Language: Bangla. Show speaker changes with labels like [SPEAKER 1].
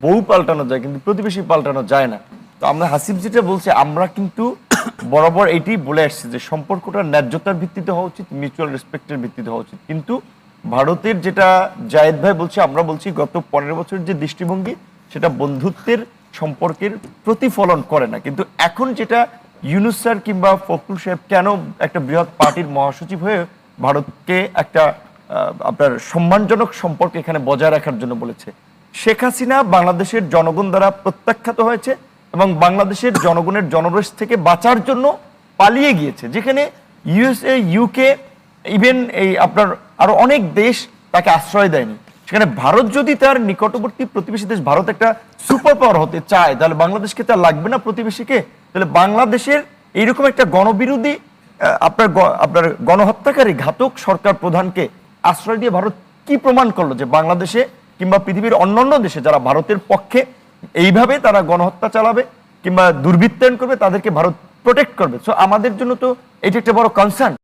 [SPEAKER 1] বউ পাল্টানো যায় কিন্তু প্রতিবেশী পাল্টানো যায় না। তো আমরা হাসিব যেটা বলছে, আমরা কিন্তু বরাবর এটি বলে আসছি যে সম্পর্কটা ন্যায্যতার ভিত্তিতে হওয়া উচিত, মিউচুয়াল রেসপেক্টের ভিত্তিতে হওয়া উচিত। কিন্তু ভারতের যেটা জায়েদ ভাই বলছে, আমরা বলছি গত 15 বছরের যে দৃষ্টিভঙ্গি সেটা বন্ধুত্বের সম্পর্কের প্রতিফলন করে না। কিন্তু এখন যেটা ইউনূস স্যার কিংবা ফখরুল সাহেব কেন একটা বৃহৎ পার্টির মহাসচিব হয়ে ভারতকে একটা আপনার সম্মানজনক সম্পর্ক এখানে বজায় রাখার জন্য বলেছে, শেখ হাসিনা বাংলাদেশের জনগণ দ্বারা প্রত্যাখ্যাত হয়েছে এবং বাংলাদেশের জনগণের জনরোষ থেকে বাঁচার জন্য পালিয়ে গিয়েছে, যেখানে ইউএসএ, ইউকে, ইভেন এই আপনার আরো অনেক দেশ তাকে আশ্রয় দেয়নি। সেখানে ভারত যদি তার নিকটবর্তী প্রতিবেশী দেশ ভারত একটা সুপার পাওয়ার হতে চায়, তাহলে বাংলাদেশকে তার লাগবে না প্রতিবেশীকে? তাহলে বাংলাদেশের এইরকম একটা গণবিরোধী আপনার গণহত্যাকারী ঘাতক সরকার প্রধানকে আশ্রয় দিয়ে ভারত কি প্রমাণ করলো যে বাংলাদেশে কিংবা পৃথিবীর অন্যান্য দেশে যারা ভারতের পক্ষে এইভাবে তারা গণহত্যা চালাবে কিংবা দুর্বৃত্তায়ন করবে তাদেরকে ভারত প্রোটেক্ট করবে? সো আমাদের জন্য তো এটা একটা বড় কনসার্ন।